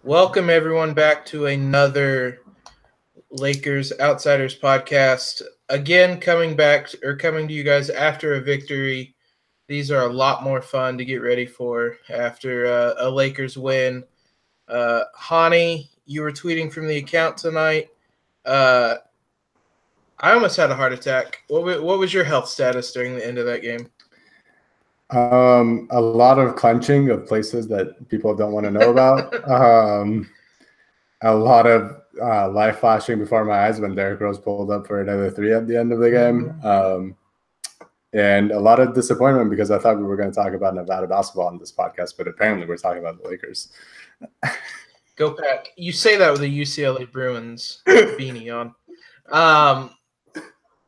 Welcome everyone back to another Lakers Outsiders podcast. Again, coming to you guys after a victory. These are a lot more fun to get ready for after a Lakers win. Hani, you were tweeting from the account tonight. I almost had a heart attack. What was your health status during the end of that game? A lot of clenching of places that people don't want to know about. A lot of light flashing before my eyes when Derrick Rose pulled up for another three at the end of the game. And a lot of disappointment because I thought we were going to talk about Nevada basketball on this podcast, but apparently we're talking about the Lakers. Go Pack. You say that with a UCLA Bruins beanie on.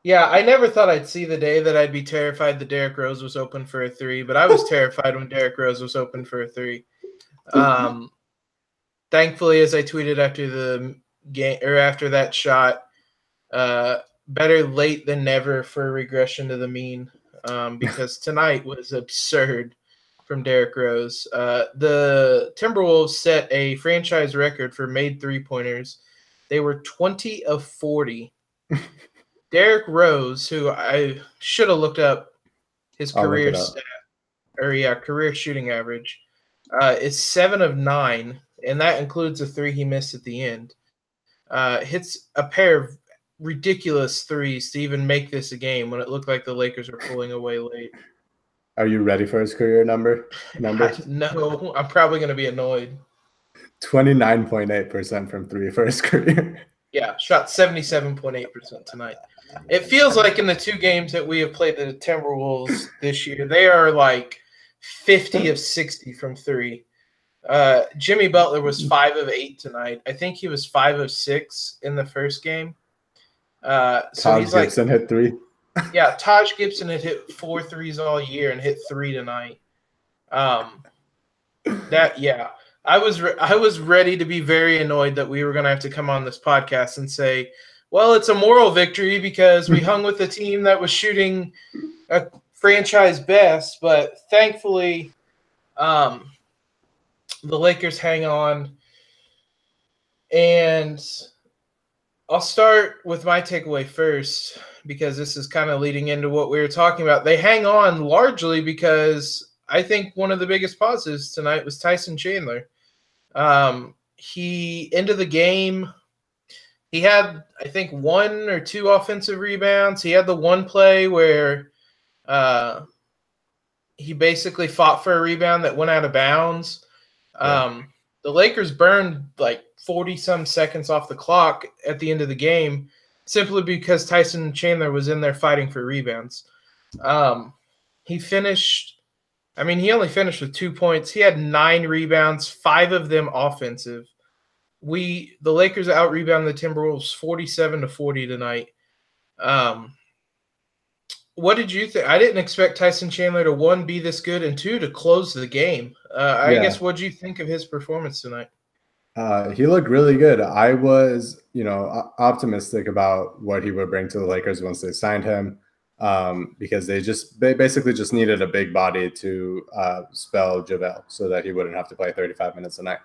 Yeah, I never thought I'd see the day that I'd be terrified that Derrick Rose was open for a three, but I was terrified when Derrick Rose was open for a three. Thankfully, as I tweeted after the game or after that shot, better late than never for a regression to the mean, because tonight was absurd from Derrick Rose. The Timberwolves set a franchise record for made three-pointers. They were 20 of 40. Derrick Rose, who I should have looked up his career stat, career shooting average, is 7 of 9, and that includes a three he missed at the end. Hits a pair of ridiculous threes to even make this a game when it looked like the Lakers were pulling away late. Are you ready for his career number? No, I'm probably going to be annoyed. 29.8% from three for his career. Yeah, shot 77.8% tonight. It feels like in the two games that we have played the Timberwolves this year, they are like 50 of 60 from three. Jimmy Butler was 5 of 8 tonight. I think he was 5 of 6 in the first game. Taj Gibson hit three. Yeah, Taj Gibson had hit 4 threes all year and hit 3 tonight. I was ready to be very annoyed that we were going to have to come on this podcast and say, well, it's a moral victory because we hung with a team that was shooting a franchise best, but thankfully the Lakers hang on. And I'll start with my takeaway first because this is kind of leading into what we were talking about. They hang on largely because I think one of the biggest positives tonight was Tyson Chandler. He ended the game. He had, I think, 1 or 2 offensive rebounds. He had the one play where he basically fought for a rebound that went out of bounds. The Lakers burned like 40-some seconds off the clock at the end of the game simply because Tyson Chandler was in there fighting for rebounds. He only finished with 2 points. He had 9 rebounds, 5 of them offensive. The Lakers out-rebounded the Timberwolves 47-40 tonight. What did you think? I didn't expect Tyson Chandler to, 1, be this good, and 2, to close the game. I guess, what did you think of his performance tonight? He looked really good. I was, optimistic about what he would bring to the Lakers once they signed him. Because they basically just needed a big body to spell JaVale so that he wouldn't have to play 35 minutes a night.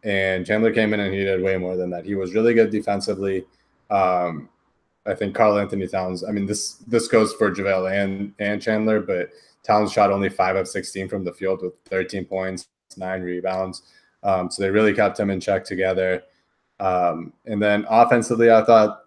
And Chandler came in and he did way more than that. He was really good defensively. I think Karl Anthony Towns, this goes for JaVale and Chandler, but Towns shot only 5 of 16 from the field with 13 points, 9 rebounds. So they really kept him in check together. And then offensively, I thought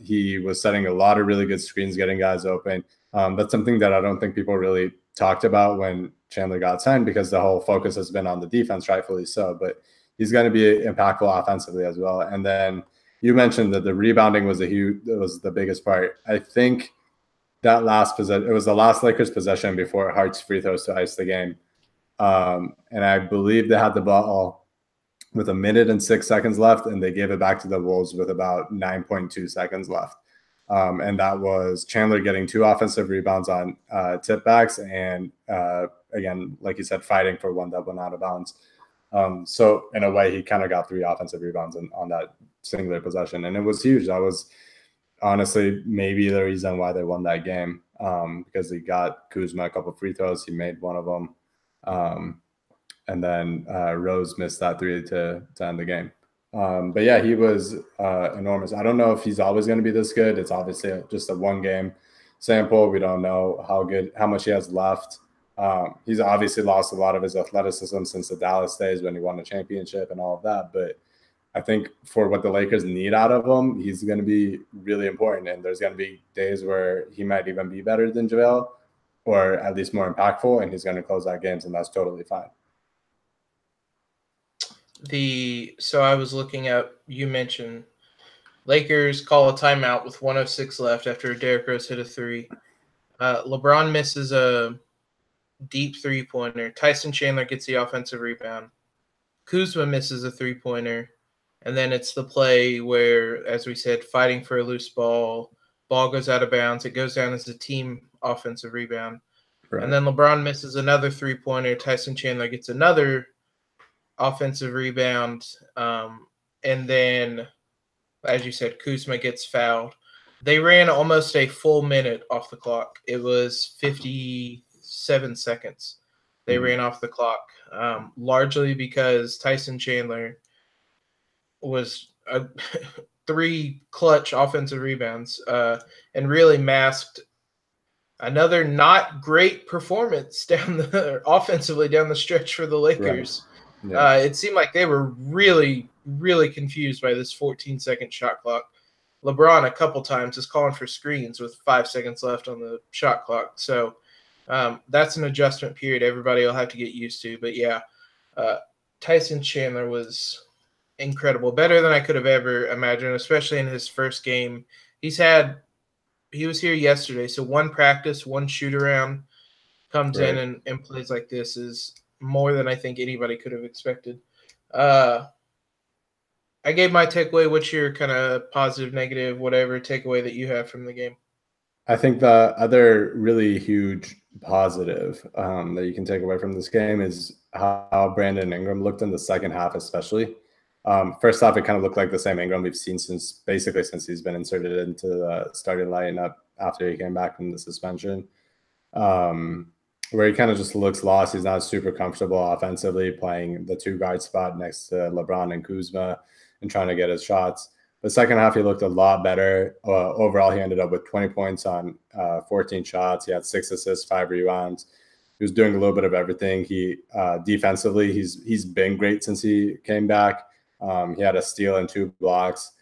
he was setting a lot of really good screens, getting guys open. That's something that I don't think people really talked about when Chandler got signed because the whole focus has been on the defense, rightfully so. But he's going to be impactful offensively as well. And then you mentioned that the rebounding was the biggest part. I think that it was the last Lakers possession before Hart's free throws to ice the game. And I believe they had the ball with 1 minute and 6 seconds left, and they gave it back to the Wolves with about 9.2 seconds left. And that was Chandler getting 2 offensive rebounds on tip-backs and, again, like you said, fighting for one that went out of bounds. So in a way, he kind of got 3 offensive rebounds on that singular possession, and it was huge. That was honestly maybe the reason why they won that game, because he got Kuzma a couple of free throws. He made one of them. and then Rose missed that three to end the game. But yeah, he was enormous. I don't know if he's always going to be this good. It's obviously just a one game sample. We don't know how much he has left. He's obviously lost a lot of his athleticism since the Dallas days when he won a championship and all of that. But I think for what the Lakers need out of him, he's going to be really important. And there's going to be days where he might even be better than JaVale, or at least more impactful, and he's going to close out games, and that's totally fine. So I was looking at, you mentioned Lakers call a timeout with 1:06 left after Derrick Rose hit a three. LeBron misses a deep three-pointer. Tyson Chandler gets the offensive rebound. Kuzma misses a three-pointer. And then it's the play where, as we said, fighting for a loose ball goes out of bounds. It goes down as a team offensive rebound. Right. And then LeBron misses another three-pointer. Tyson Chandler gets another offensive rebound. And then, as you said, Kuzma gets fouled. They ran almost a full minute off the clock. It was 57 seconds they ran off the clock, largely because Tyson Chandler was three clutch offensive rebounds and really masked another not great performance offensively down the stretch for the Lakers. Right. Yeah. It seemed like they were really, really confused by this 14-second shot clock. LeBron a couple times is calling for screens with 5 seconds left on the shot clock. So that's an adjustment period everybody will have to get used to. But yeah, Tyson Chandler was incredible, better than I could have ever imagined, especially in his first game. He was here yesterday, so one practice, one shoot around, comes right in and plays like this is more than I think anybody could have expected. I gave my takeaway. What's your kind of positive, negative, whatever takeaway that you have from the game? I think the other really huge positive that you can take away from this game is how Brandon Ingram looked in the second half, especially. First off, it kind of looked like the same Ingram we've seen since he's been inserted into the starting lineup after he came back from the suspension, where he kind of just looks lost. He's not super comfortable offensively playing the two guard spot next to LeBron and Kuzma and trying to get his shots. The second half, he looked a lot better. Overall, he ended up with 20 points on 14 shots. He had 6 assists, 5 rebounds. He was doing a little bit of everything. He defensively, he's been great since he came back. He had a steal and 2 blocks.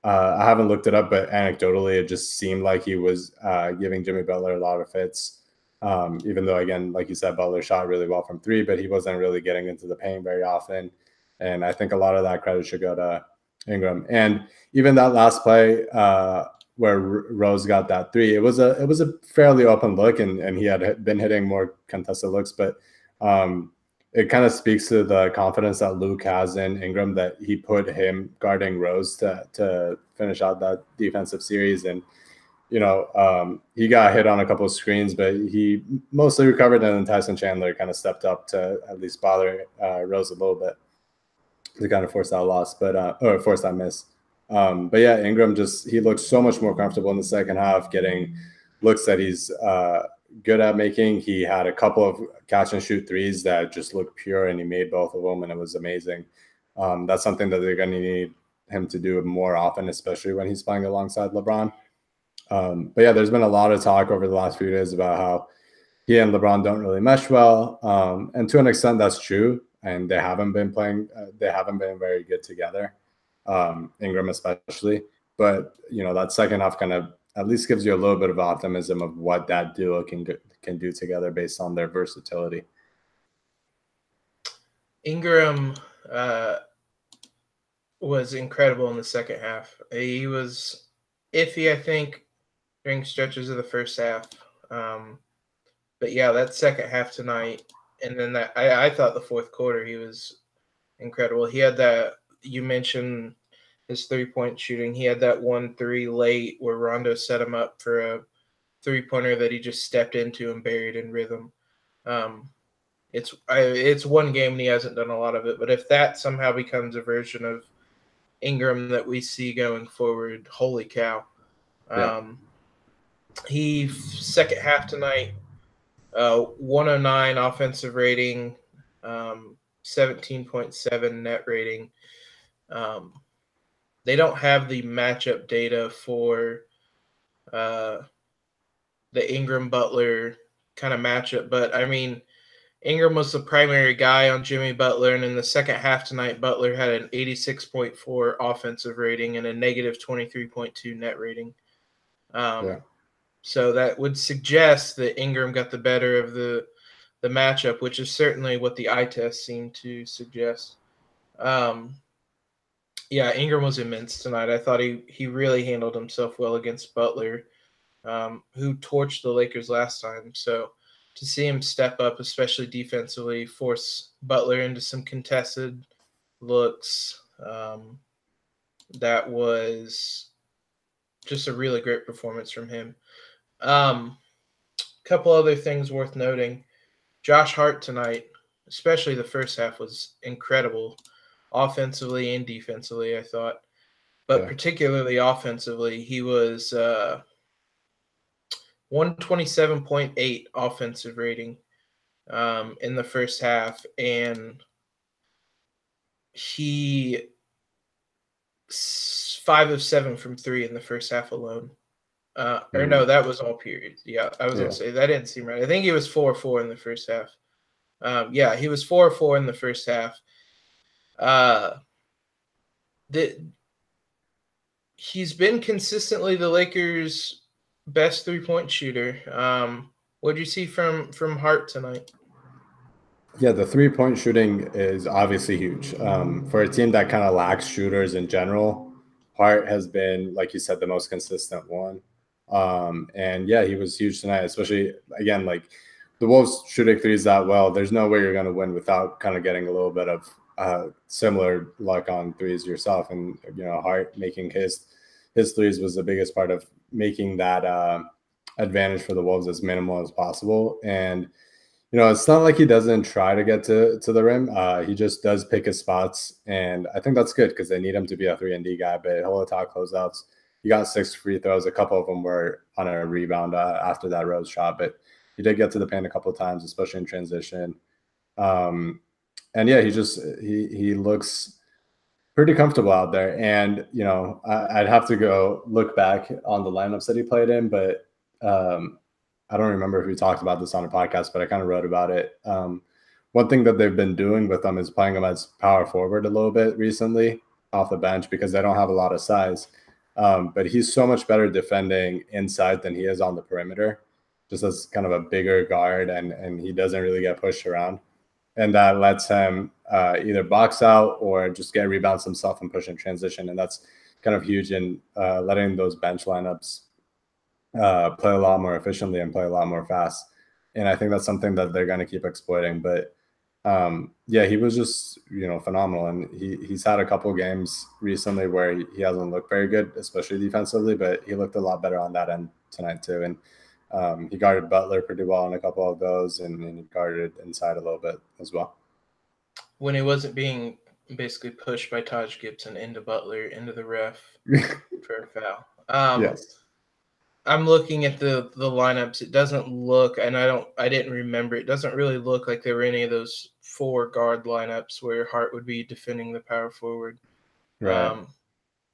I haven't looked it up, but anecdotally, it just seemed like he was giving Jimmy Butler a lot of fits. Even though, again, like you said, Butler shot really well from 3, but he wasn't really getting into the paint very often. And I think a lot of that credit should go to Ingram. And even that last play where Rose got that 3, it was a fairly open look, and he had been hitting more contested looks, but it kind of speaks to the confidence that Luke has in Ingram, that he put him guarding Rose to finish out that defensive series. And, he got hit on a couple of screens, but he mostly recovered, and then Tyson Chandler kind of stepped up to at least bother Rose a little bit to kind of force that loss, or force that miss. But yeah, Ingram he looked so much more comfortable in the second half, getting looks that he's good at making. He had a couple of catch and shoot threes that just looked pure, and he made both of them, and it was amazing. That's something that they're going to need him to do more often, especially when he's playing alongside LeBron. But yeah, there's been a lot of talk over the last few days about how he and LeBron don't really mesh well. And to an extent, that's true. And they haven't been very good together, Ingram especially. But, that second half kind of at least gives you a little bit of optimism of what that duo can do together based on their versatility. Ingram was incredible in the second half. He was iffy, I think, during stretches of the first half. But yeah, that second half tonight, and then I thought the fourth quarter, he was incredible. He had that, you mentioned his 3-point shooting. He had that 1-3 late where Rondo set him up for a 3-pointer that he just stepped into and buried in rhythm. It's one game and he hasn't done a lot of it, but if that somehow becomes a version of Ingram that we see going forward, holy cow. Yeah. He second half tonight, 109 offensive rating, 17.7 net rating. They don't have the matchup data for the Ingram Butler kind of matchup, but I mean, Ingram was the primary guy on Jimmy Butler, and in the second half tonight, Butler had an 86.4 offensive rating and a negative 23.2 net rating. So that would suggest that Ingram got the better of the matchup, which is certainly what the eye test seemed to suggest. Yeah, Ingram was immense tonight. I thought he really handled himself well against Butler, who torched the Lakers last time. So to see him step up, especially defensively, force Butler into some contested looks, that was just a really great performance from him. Couple other things worth noting. Josh Hart tonight, especially the first half, was incredible offensively and defensively, I thought. But particularly offensively, he was 127.8 offensive rating in the first half, and he 5 of 7 from 3 in the first half alone. Or no, that was all periods. Yeah, I was gonna say that didn't seem right. I think he was 4 of 4 in the first half. Yeah, he was 4 of 4 in the first half. He's been consistently the Lakers' best 3-point shooter. What did you see from Hart tonight? Yeah, the 3-point shooting is obviously huge. For a team that kind of lacks shooters in general, Hart has been, like you said, the most consistent one. And yeah, he was huge tonight, especially, again, like the Wolves shooting threes that well. There's no way you're going to win without kind of getting a little bit of similar luck on threes yourself. And, Hart making his threes was the biggest part of making that advantage for the Wolves as minimal as possible. And it's not like he doesn't try to get to the rim. He just does pick his spots, and I think that's good because they need him to be a 3-and-D guy. But he'll attack closeouts. He got 6 free throws. A couple of them were on a rebound after that Rose shot, but he did get to the paint a couple of times, especially in transition. And yeah, he looks pretty comfortable out there. And I'd have to go look back on the lineups that he played in, but I don't remember if we talked about this on a podcast, but I kind of wrote about it. One thing that they've been doing with him is playing him as power forward a little bit recently off the bench because they don't have a lot of size. But he's so much better defending inside than he is on the perimeter, just as kind of a bigger guard, and he doesn't really get pushed around. And that lets him either box out or just get rebounds himself and push in transition. And that's kind of huge in letting those bench lineups play a lot more efficiently and play a lot more fast. And I think that's something that they're going to keep exploiting. But yeah, he was just, phenomenal. And he's had a couple games recently where he hasn't looked very good, especially defensively, but he looked a lot better on that end tonight too. And he guarded Butler pretty well on a couple of those, and he guarded inside a little bit as well. When he wasn't being basically pushed by Taj Gibson into Butler, into the ref for a foul. Yes. I'm looking at the lineups. It doesn't look, and I didn't remember. It doesn't really look like there were any of those 4 guard lineups where Hart would be defending the power forward. Right.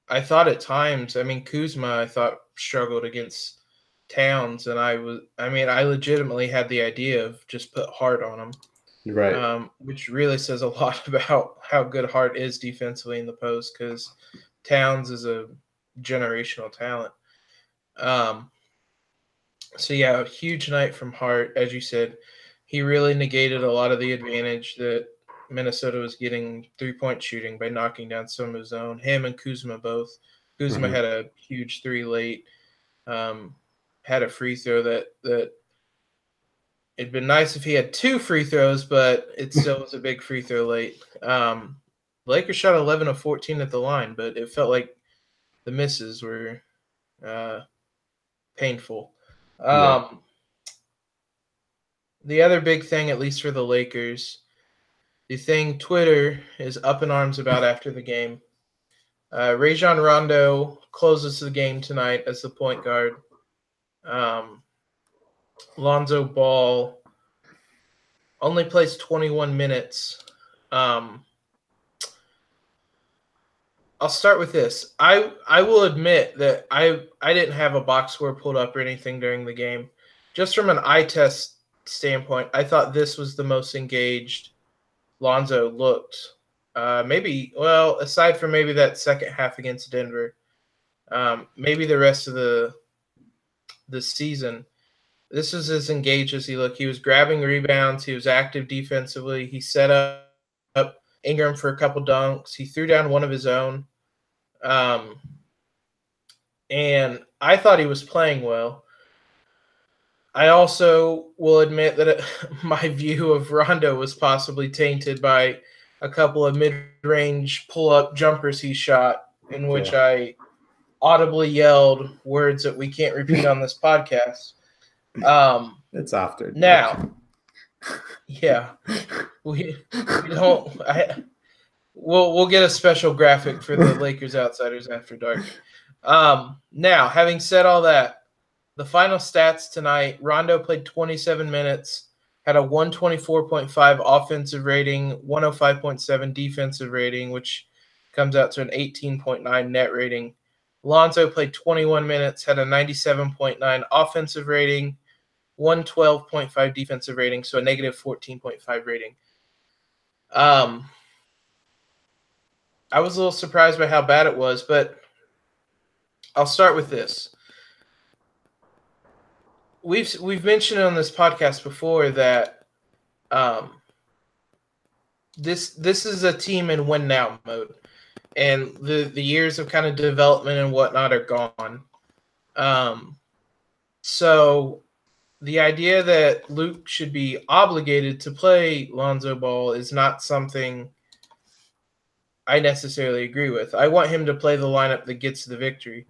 I thought at times, Kuzma, I thought struggled against Towns, and I legitimately had the idea of just put Hart on him. Right. Which really says a lot about how good Hart is defensively in the post, because Towns is a generational talent. So yeah, a huge night from Hart. As you said, he really negated a lot of the advantage that Minnesota was getting 3-point shooting by knocking down some of his own. Him and Kuzma both. Kuzma had a huge 3 late. Had a free throw that it'd been nice if he had 2 free throws, but it still was a big free throw late. Lakers shot 11 of 14 at the line, but it felt like the misses were painful. The other big thing, at least for the Lakers, the thing Twitter is up in arms about after the game. Rajon Rondo closes the game tonight as the point guard. Lonzo Ball only plays 21 minutes I'll start with this. I will admit that I didn't have a box score pulled up or anything during the game. Just from an eye test standpoint, I thought this was the most engaged Lonzo looked. Maybe, well, aside from maybe that second half against Denver, maybe the rest of the season, this was as engaged as he looked. He was grabbing rebounds. He was active defensively. He set up Ingram for a couple dunks. He threw down one of his own. And I thought he was playing well. I also will admit that my view of Rondo was possibly tainted by a couple of mid-range pull-up jumpers he shot, in which I audibly yelled words that we can't repeat on this podcast. It's after now. Yeah, we don't. We'll get a special graphic for the Lakers Outsiders After Dark. Now, having said all that, the final stats tonight: Rondo played 27 minutes, had a 124.5 offensive rating, 105.7 defensive rating, which comes out to an 18.9 net rating. Lonzo played 21 minutes, had a 97.9 offensive rating, 112.5 defensive rating, so a negative 14.5 rating. I was a little surprised by how bad it was, but I'll start with this. We've mentioned on this podcast before that this is a team in win now mode, and the years of kind of development and whatnot are gone. So the idea that Luke should be obligated to play Lonzo Ball is not something I necessarily agree with. I want him to play the lineup that gets the victory,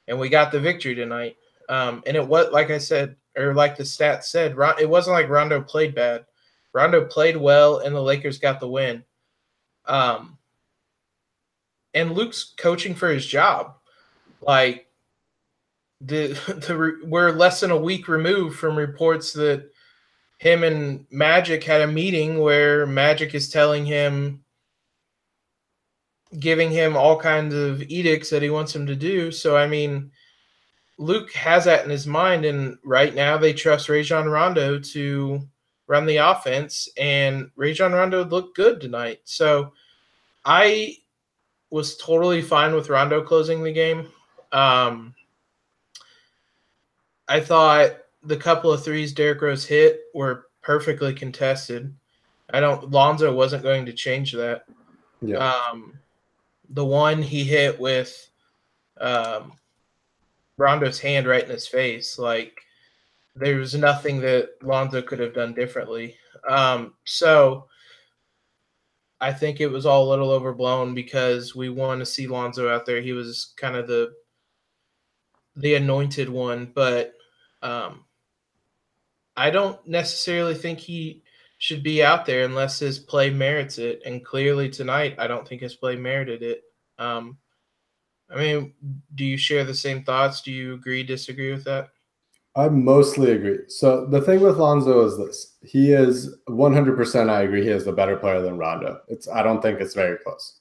and we got the victory tonight. And it was, like I said, or like the stats said, it wasn't like Rondo played bad. Rondo played well, and the Lakers got the win. And Luke's coaching for his job. Like, we're less than a week removed from reports that him and Magic had a meeting where Magic is telling him, giving him all kinds of edicts that he wants him to do. So, I mean, Luke has that in his mind, and right now they trust Rajon Rondo to run the offense, and Rajon Rondo looked good tonight. So I was totally fine with Rondo closing the game. I thought the couple of threes Derrick Rose hit were perfectly contested. Lonzo wasn't going to change that. Yeah. The one he hit with Rondo's hand right in his face, like, there was nothing that Lonzo could have done differently. So I think it was all a little overblown because we want to see Lonzo out there. He was kind of the anointed one, but I don't necessarily think he should be out there unless his play merits it. And clearly tonight, I don't think his play merited it. I mean, do you share the same thoughts? Do you agree, disagree with that? I mostly agree. So the thing with Lonzo is this. He is 100%, I agree, he is the better player than Rondo. I don't think it's very close.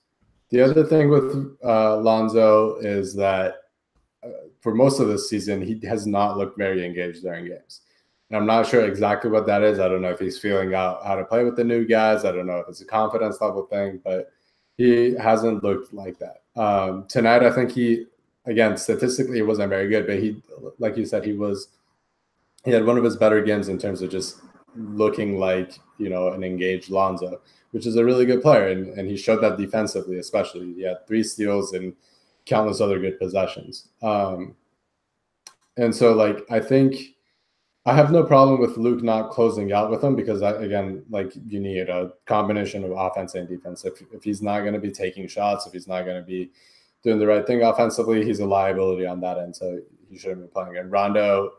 The other thing with Lonzo is that for most of this season, he has not looked very engaged during games. And I'm not sure exactly what that is. I don't know if he's feeling out how to play with the new guys. I don't know if it's a confidence level thing, but he hasn't looked like that. Tonight, I think again, statistically, it wasn't very good, but he, like you said, he had one of his better games in terms of just looking like, an engaged Lonzo, which is a really good player. And he showed that defensively, especially. He had 3 steals and countless other good possessions. And so, like, I think I have no problem with Luke not closing out with him because, you need a combination of offense and defense. If he's not going to be taking shots, if he's not going to be doing the right thing offensively, he's a liability on that end. So he shouldn't be playing. And Rondo,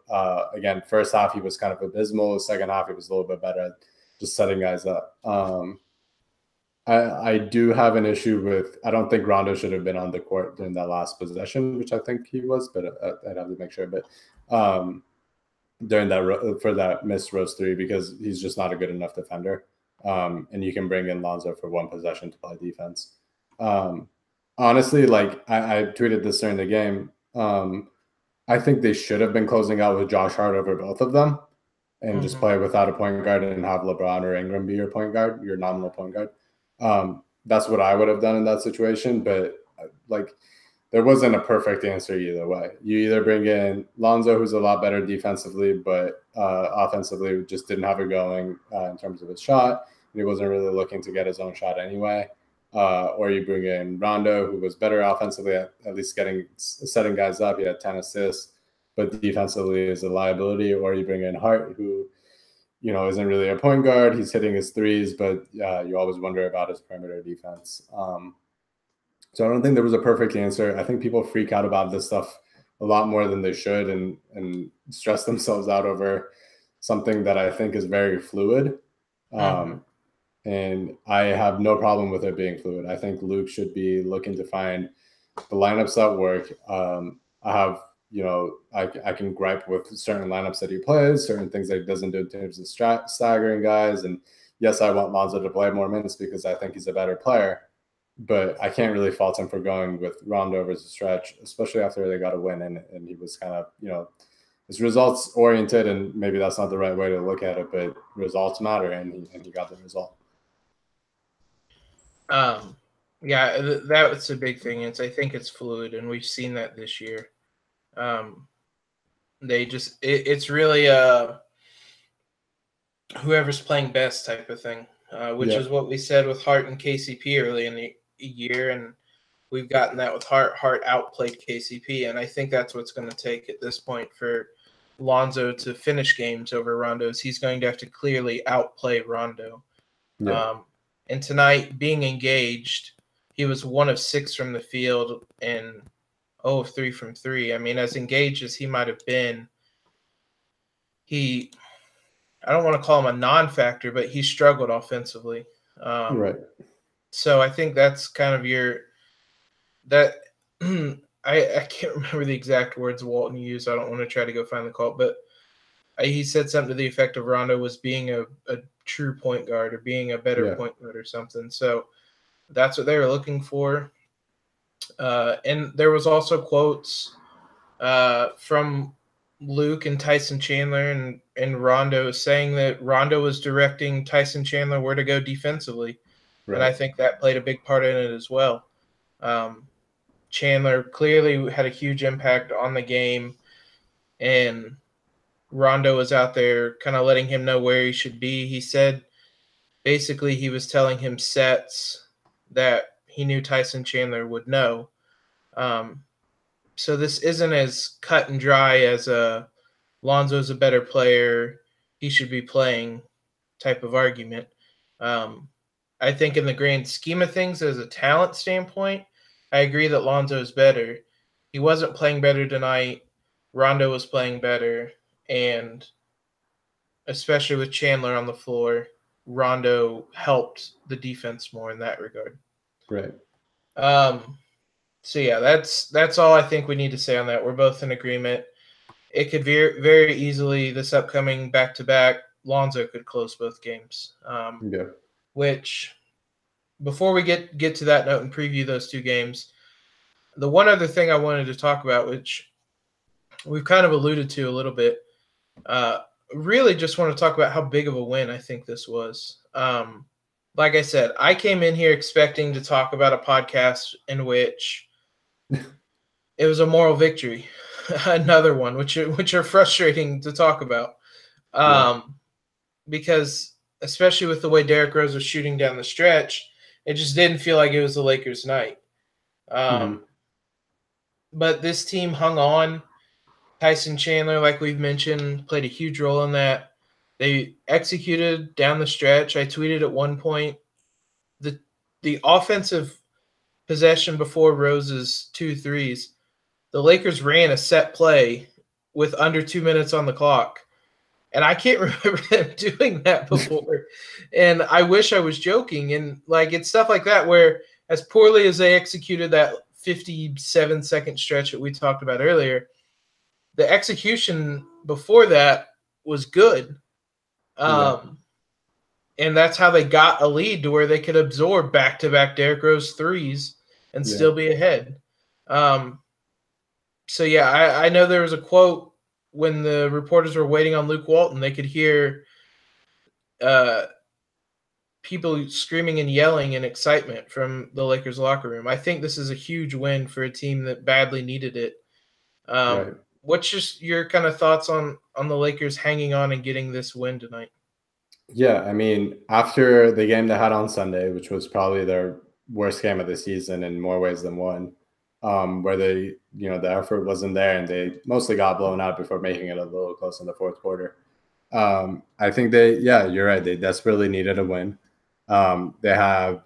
again, first half he was kind of abysmal. Second half he was a little bit better at just setting guys up. I do have an issue with. I don't think Rondo should have been on the court during that last possession, which I think he was, but I'd have to make sure. But during that for that missed Rose 3, because he's just not a good enough defender. and you can bring in Lonzo for one possession to play defense. Honestly, like I tweeted this during the game. I think they should have been closing out with Josh Hart over both of them and just play without a point guard and have LeBron or Ingram be your point guard, your nominal point guard. That's what I would have done in that situation. But like, there wasn't a perfect answer either way. You either bring in Lonzo, who's a lot better defensively, but offensively just didn't have it going in terms of his shot. And he wasn't really looking to get his own shot anyway. Or you bring in Rondo, who was better offensively, at least setting guys up. He had 10 assists, but defensively is a liability. Or you bring in Hart, who, you know, isn't really a point guard. He's hitting his threes, but you always wonder about his perimeter defense. So I don't think there was a perfect answer. I think people freak out about this stuff a lot more than they should and stress themselves out over something that I think is very fluid. And I have no problem with it being fluid. I think Luke should be looking to find the lineups that work. I have, you know, I can gripe with certain lineups that he plays, certain things that he doesn't do in terms of staggering guys. And yes, I want Lonzo to play more minutes because I think he's a better player. But I can't really fault him for going with Rondo over his stretch, especially after they got a win and he was kind of, you know, it's results oriented, and maybe that's not the right way to look at it, but results matter, and he got the result. Yeah, that was a big thing. I think it's fluid, and we've seen that this year. It's really whoever's playing best type of thing, which is what we said with Hart and KCP early in the year, and we've gotten that with Hart. Hart outplayed KCP, and I think that's what's going to take at this point for Lonzo to finish games over Rondo. He's going to have to clearly outplay Rondo. And tonight, being engaged, he was 1 of 6 from the field and 0 of 3 from 3. I mean, as engaged as he might have been, I don't want to call him a non-factor, but he struggled offensively. Right. So I think that's kind of I can't remember the exact words Walton used. I don't want to try to go find the call, but he said something to the effect of Rondo was being a true point guard or being a better point guard or something. So that's what they were looking for. And there was also quotes from Luke and Tyson Chandler and Rondo saying that Rondo was directing Tyson Chandler where to go defensively. Right. And I think that played a big part in it as well. Chandler clearly had a huge impact on the game, and Rondo was out there kind of letting him know where he should be. He said basically he was telling him sets that he knew Tyson Chandler would know. So this isn't as cut and dry as Lonzo's a better player, he should be playing type of argument. I think in the grand scheme of things, as a talent standpoint, I agree that Lonzo is better. He wasn't playing better tonight. Rondo was playing better. And especially with Chandler on the floor, Rondo helped the defense more in that regard. Right. So yeah, that's all I think we need to say on that. We're both in agreement. It could very, very easily this upcoming back-to-back, Lonzo could close both games. Which, before we get to that note and preview those two games, the one other thing I wanted to talk about, which we've kind of alluded to a little bit, really just want to talk about how big of a win I think this was. Like I said, I came in here expecting to talk about a podcast in which it was a moral victory, another one, which are frustrating to talk about, because especially with the way Derrick Rose was shooting down the stretch, it just didn't feel like it was the Lakers' night. But this team hung on. Tyson Chandler, like we've mentioned, played a huge role in that. They executed down the stretch. I tweeted at one point the offensive possession before Rose's 2 threes, the Lakers ran a set play with under 2 minutes on the clock. And I can't remember them doing that before. And I wish I was joking. And like it's stuff like that where as poorly as they executed that 57-second stretch that we talked about earlier, the execution before that was good. And that's how they got a lead to where they could absorb back-to-back Derrick Rose threes and still be ahead. So, yeah, I know there was a quote when the reporters were waiting on Luke Walton. They could hear people screaming and yelling in excitement from the Lakers locker room. I think this is a huge win for a team that badly needed it. Right. What's just your kind of thoughts on the Lakers hanging on and getting this win tonight? Yeah, I mean, after the game they had on Sunday, which was probably their worst game of the season in more ways than one, where they, the effort wasn't there and they mostly got blown out before making it a little close in the fourth quarter. I think you're right. They desperately needed a win. They have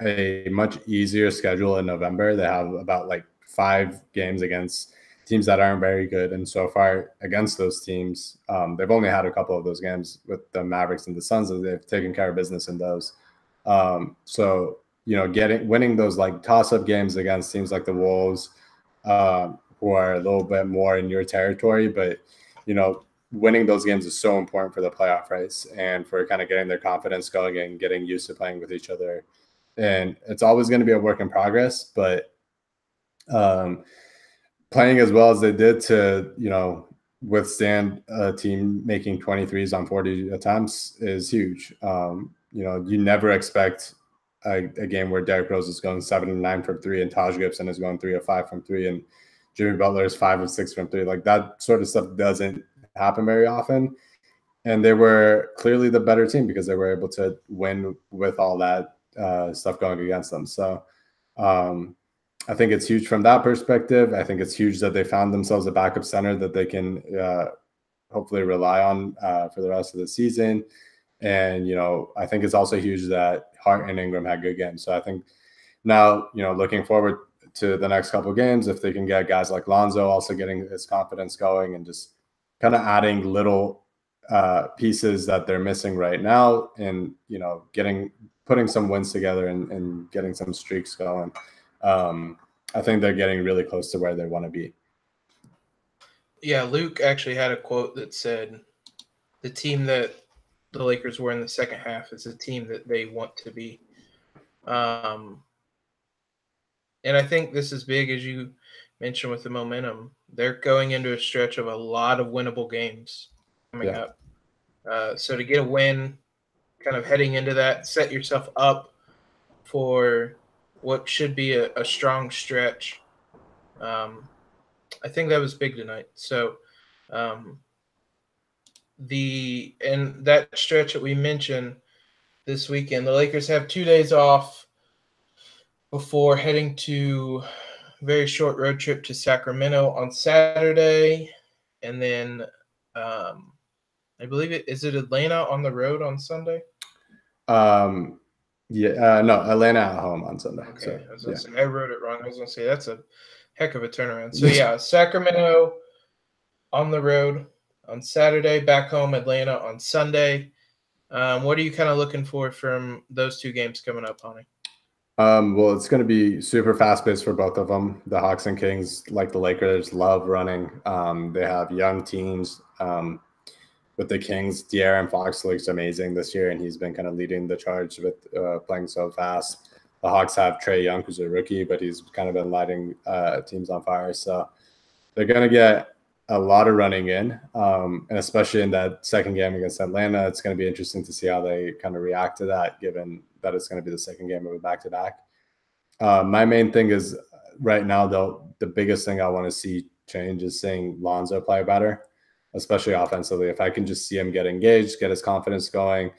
a much easier schedule in November. They have about like 5 games against teams that aren't very good. And so far against those teams, they've only had a couple of those games with the Mavericks and the Suns, and they've taken care of business in those. So, winning those like toss-up games against teams like the Wolves, who are a little bit more in your territory, but, winning those games is so important for the playoff race and for kind of getting their confidence going and getting used to playing with each other. And it's always going to be a work in progress, but playing as well as they did to, withstand a team making 23s on 40 attempts is huge. You never expect a game where Derrick Rose is going 7 of 9 from 3 and Taj Gibson is going 3 of 5 from 3 and Jimmy Butler is 5 of 6 from 3. Like that sort of stuff doesn't happen very often. And they were clearly the better team because they were able to win with all that stuff going against them. So I think it's huge from that perspective. I think it's huge that they found themselves a backup center that they can hopefully rely on for the rest of the season. And, I think it's also huge that Hart and Ingram had good games. So I think now, looking forward to the next couple of games, if they can get guys like Lonzo also getting his confidence going and just kind of adding little pieces that they're missing right now and, putting some wins together and getting some streaks going. I think they're getting really close to where they want to be. Yeah, Luke actually had a quote that said, the team that the Lakers were in the second half is a team that they want to be. And I think this is big, as you mentioned, with the momentum. They're going into a stretch of a lot of winnable games coming up. So to get a win, kind of heading into that, set yourself up for what should be a strong stretch. I think that was big tonight. So and that stretch that we mentioned this weekend, the Lakers have 2 days off before heading to a very short road trip to Sacramento on Saturday, and then I believe is it Atlanta on the road on Sunday? No, Atlanta at home on Sunday. Okay, So, I was gonna say, I wrote it wrong. I was gonna say that's a heck of a turnaround. So yeah, Sacramento on the road on Saturday, back home Atlanta on Sunday. What are you kind of looking for from those 2 games coming up, Honey? Well, it's going to be super fast paced for both of them. The Hawks and Kings, like the Lakers, love running. They have young teams. With the Kings, De'Aaron Fox looks amazing this year, and he's been kind of leading the charge with playing so fast. The Hawks have Trae Young, who's a rookie, but he's kind of been lighting teams on fire. So they're going to get a lot of running in, and especially in that second game against Atlanta, it's going to be interesting to see how they kind of react to that, given that it's going to be the second game of a back-to-back. My main thing is right now, though, the biggest thing I want to see change is seeing Lonzo play better, especially offensively. If I can just see him get engaged, get his confidence going,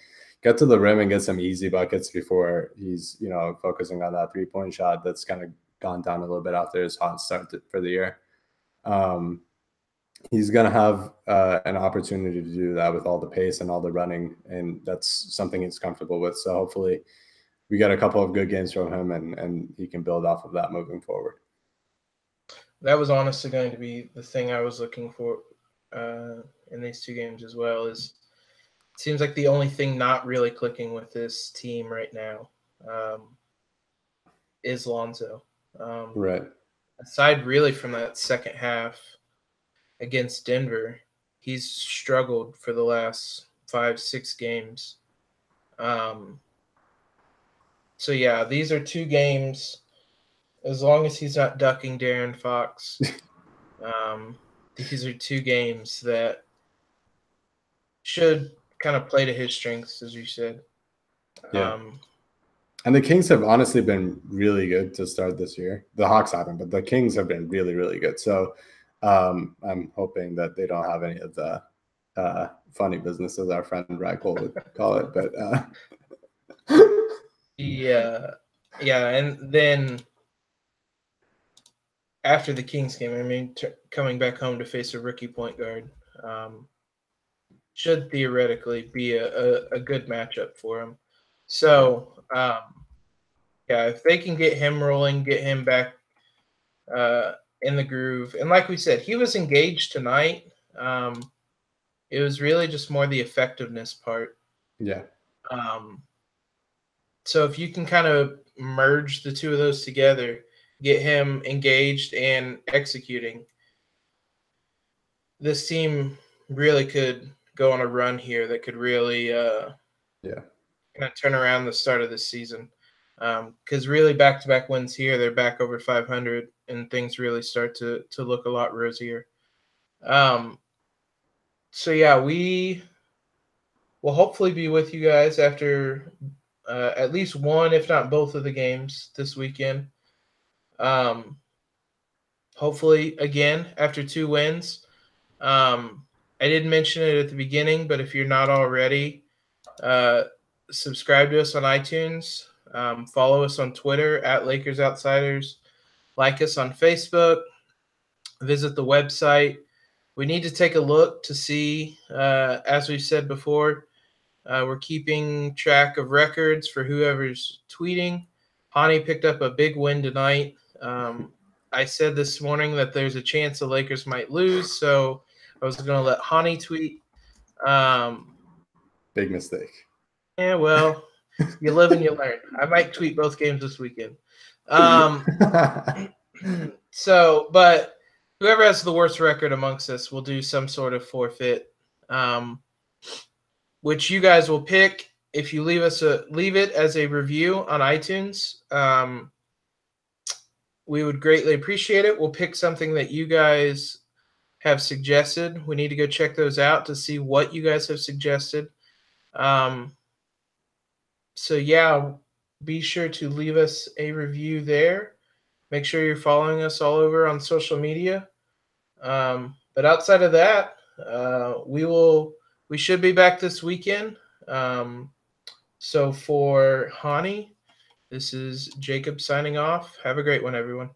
get to the rim and get some easy buckets before he's, focusing on that 3-point shot that's kind of gone down a little bit after his hot start for the year. He's going to have an opportunity to do that with all the pace and all the running, and that's something he's comfortable with. So hopefully we get a couple of good games from him and he can build off of that moving forward. That was honestly going to be the thing I was looking for in these 2 games as well. It seems like the only thing not really clicking with this team right now is Lonzo. Right. Aside really from that second half against Denver, he's struggled for the last 5-6 games. So yeah, these are 2 games. As long as he's not ducking Darren Fox, these are 2 games that should kind of play to his strengths, as you said. Yeah. And the Kings have honestly been really good to start this year. The Hawks haven't, but the Kings have been really, really good. So I'm hoping that they don't have any of the funny business, as our friend Ragel would call it. But yeah, and then after the Kings game, I mean, coming back home to face a rookie point guard should theoretically be a good matchup for him. So, yeah, if they can get him rolling, get him back in the groove, and like we said, he was engaged tonight. It was really just more the effectiveness part. Yeah. So if you can kind of merge the 2 of those together, get him engaged and executing, this team really could go on a run here that could really kind of turn around the start of this season. Because really back-to-back wins here, they're back over 500, and things really start to look a lot rosier. So yeah, we will hopefully be with you guys after at least one, if not both, of the games this weekend. Hopefully, again, after 2 wins. I didn't mention it at the beginning, but if you're not already, subscribe to us on iTunes. Follow us on Twitter at Lakers Outsiders. Like us on Facebook. Visit the website. We need to take a look to see, as we've said before, we're keeping track of records for whoever's tweeting. Hani picked up a big win tonight. I said this morning that there's a chance the Lakers might lose, so I was going to let Hani tweet. Big mistake. Yeah, well, you live and you learn. I might tweet both games this weekend. So, but whoever has the worst record amongst us will do some sort of forfeit, which you guys will pick if you leave it as a review on iTunes. We would greatly appreciate it. We'll pick something that you guys have suggested. We need to go check those out to see what you guys have suggested. So yeah, be sure to leave us a review there. Make sure you're following us all over on social media. But outside of that, we should be back this weekend. So for Hani, this is Jacob signing off. Have a great one, everyone.